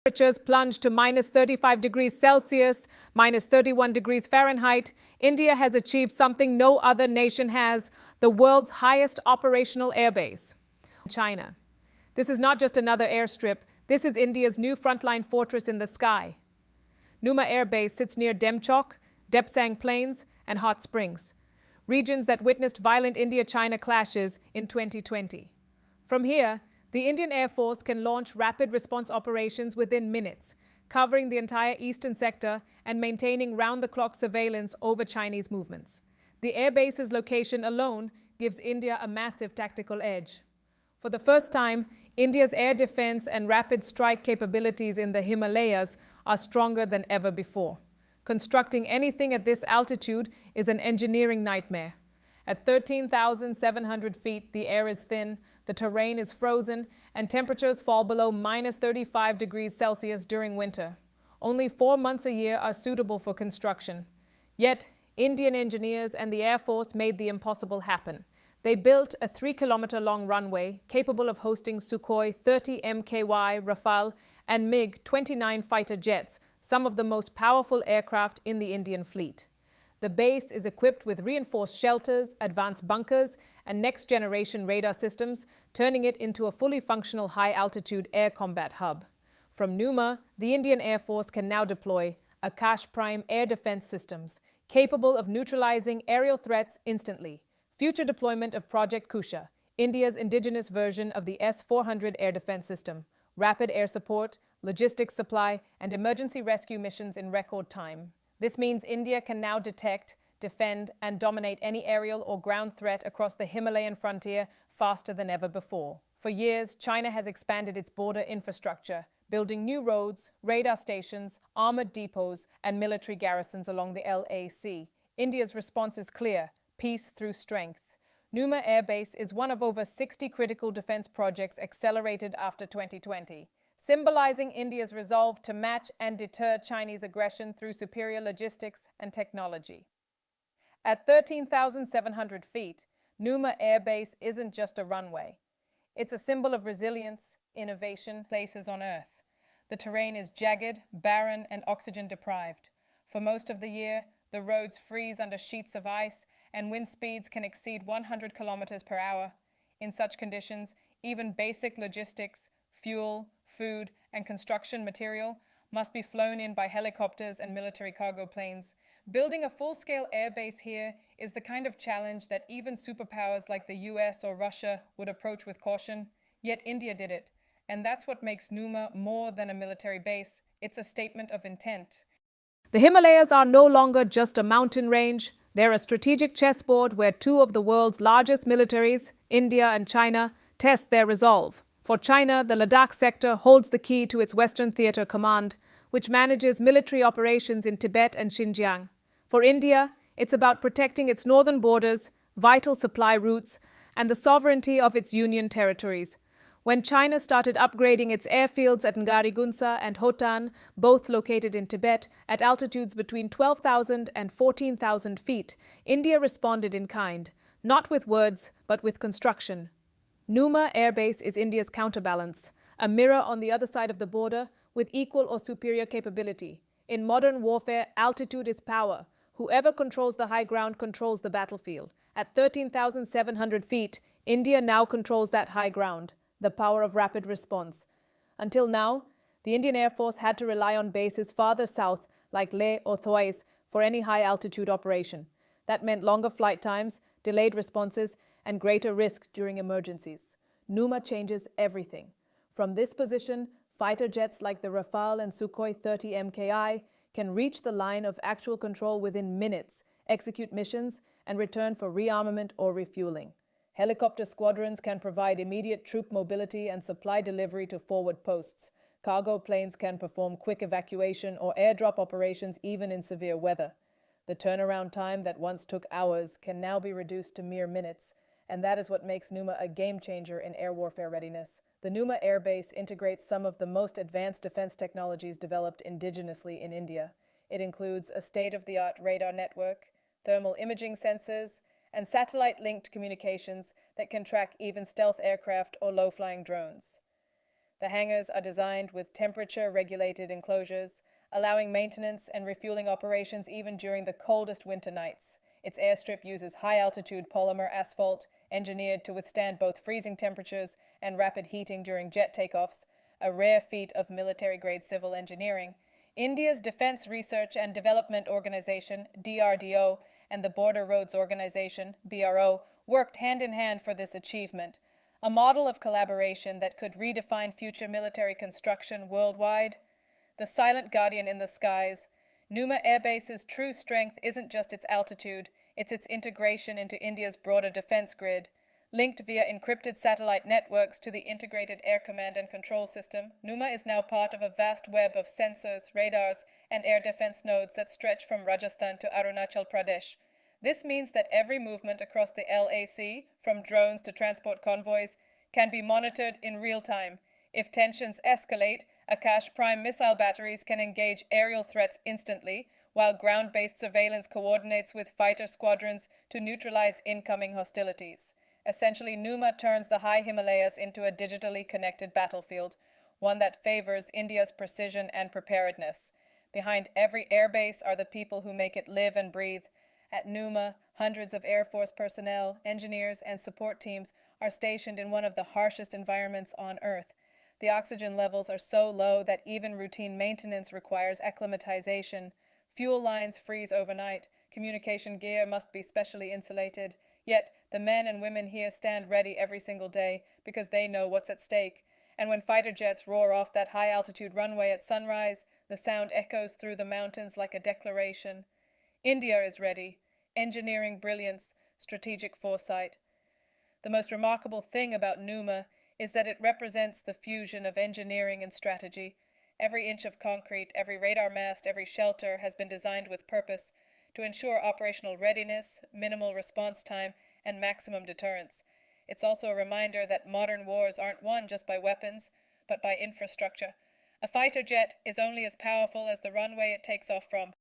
Temperatures plunged to minus 35 degrees Celsius, minus 31 degrees Fahrenheit. India has achieved something no other nation has, the world's highest operational airbase. China. This is not just another airstrip, this is India's new frontline fortress in the sky. Numa Airbase sits near Demchok, Depsang Plains, and Hot Springs, regions that witnessed violent India-China clashes in 2020. From here, the Indian Air Force can launch rapid response operations within minutes, covering the entire eastern sector and maintaining round-the-clock surveillance over Chinese movements. The airbase's location alone gives India a massive tactical edge. For the first time, India's air defense and rapid strike capabilities in the Himalayas are stronger than ever before. Constructing anything at this altitude is an engineering nightmare. At 13,700 feet, the air is thin, the terrain is frozen, and temperatures fall below minus 35 degrees Celsius during winter. Only 4 months a year are suitable for construction. Yet, Indian engineers and the Air Force made the impossible happen. They built a 3-kilometer-long runway capable of hosting Sukhoi-30 MKI Rafale and MiG-29 fighter jets, some of the most powerful aircraft in the Indian fleet. The base is equipped with reinforced shelters, advanced bunkers, and next-generation radar systems, turning it into a fully functional high-altitude air combat hub. From Numa, the Indian Air Force can now deploy Akash Prime air defense systems, capable of neutralizing aerial threats instantly. Future deployment of Project Kusha, India's indigenous version of the S-400 air defense system, rapid air support, logistics supply, and emergency rescue missions in record time. This means India can now detect, defend, and dominate any aerial or ground threat across the Himalayan frontier faster than ever before. For years, China has expanded its border infrastructure, building new roads, radar stations, armored depots, and military garrisons along the LAC. India's response is clear: peace through strength. Numa Airbase is one of over 60 critical defense projects accelerated after 2020. Symbolizing India's resolve to match and deter Chinese aggression through superior logistics and technology. At 13,700 feet, Numa Airbase isn't just a runway. It's a symbol of resilience, innovation, places on Earth. The terrain is jagged, barren, and oxygen-deprived. For most of the year, the roads freeze under sheets of ice, and wind speeds can exceed 100 kilometers per hour. In such conditions, even basic logistics, fuel, food, and construction material must be flown in by helicopters and military cargo planes. Building a full-scale airbase here is the kind of challenge that even superpowers like the U.S. or Russia would approach with caution. Yet India did it. And that's what makes Numa more than a military base. It's a statement of intent. The Himalayas are no longer just a mountain range. They're a strategic chessboard where two of the world's largest militaries, India and China, test their resolve. For China, the Ladakh sector holds the key to its Western Theater Command, which manages military operations in Tibet and Xinjiang. For India, it's about protecting its northern borders, vital supply routes, and the sovereignty of its union territories. When China started upgrading its airfields at Ngarigunsa and Hotan, both located in Tibet, at altitudes between 12,000 and 14,000 feet, India responded in kind, not with words, but with construction. Numa Airbase is India's counterbalance, a mirror on the other side of the border with equal or superior capability. In modern warfare, altitude is power. Whoever controls the high ground controls the battlefield. At 13,700 feet, India now controls that high ground, the power of rapid response. Until now, the Indian Air Force had to rely on bases farther south, like Leh or Thwaice, for any high-altitude operation. That meant longer flight times, delayed responses, and greater risk during emergencies. Numa changes everything. From this position, fighter jets like the Rafale and Sukhoi-30 MKI can reach the line of actual control within minutes, execute missions, and return for rearmament or refueling. Helicopter squadrons can provide immediate troop mobility and supply delivery to forward posts. Cargo planes can perform quick evacuation or airdrop operations even in severe weather. The turnaround time that once took hours can now be reduced to mere minutes, and that is what makes Numa a game-changer in air warfare readiness. The Numa Airbase integrates some of the most advanced defense technologies developed indigenously in India. It includes a state-of-the-art radar network, thermal imaging sensors, and satellite-linked communications that can track even stealth aircraft or low-flying drones. The hangars are designed with temperature-regulated enclosures, allowing maintenance and refueling operations even during the coldest winter nights. Its airstrip uses high-altitude polymer asphalt, engineered to withstand both freezing temperatures and rapid heating during jet takeoffs, a rare feat of military-grade civil engineering. India's Defense Research and Development Organization, DRDO, and the Border Roads Organization, BRO, worked hand-in-hand for this achievement, a model of collaboration that could redefine future military construction worldwide. The silent guardian in the skies, Numa Airbase's true strength isn't just its altitude, it's its integration into India's broader defense grid. Linked via encrypted satellite networks to the Integrated Air Command and Control System, Numa is now part of a vast web of sensors, radars, and air defense nodes that stretch from Rajasthan to Arunachal Pradesh. This means that every movement across the LAC, from drones to transport convoys, can be monitored in real time. If tensions escalate, Akash Prime missile batteries can engage aerial threats instantly, while ground-based surveillance coordinates with fighter squadrons to neutralize incoming hostilities. Essentially, Numa turns the high Himalayas into a digitally connected battlefield, one that favors India's precision and preparedness. Behind every airbase are the people who make it live and breathe. At Numa, hundreds of Air Force personnel, engineers, and support teams are stationed in one of the harshest environments on Earth. The oxygen levels are so low that even routine maintenance requires acclimatization. Fuel lines freeze overnight. Communication gear must be specially insulated. Yet, the men and women here stand ready every single day because they know what's at stake. And when fighter jets roar off that high-altitude runway at sunrise, the sound echoes through the mountains like a declaration. India is ready. Engineering brilliance, strategic foresight. The most remarkable thing about Numa is that it represents the fusion of engineering and strategy. Every inch of concrete, every radar mast, every shelter has been designed with purpose to ensure operational readiness, minimal response time, and maximum deterrence. It's also a reminder that modern wars aren't won just by weapons, but by infrastructure. A fighter jet is only as powerful as the runway it takes off from.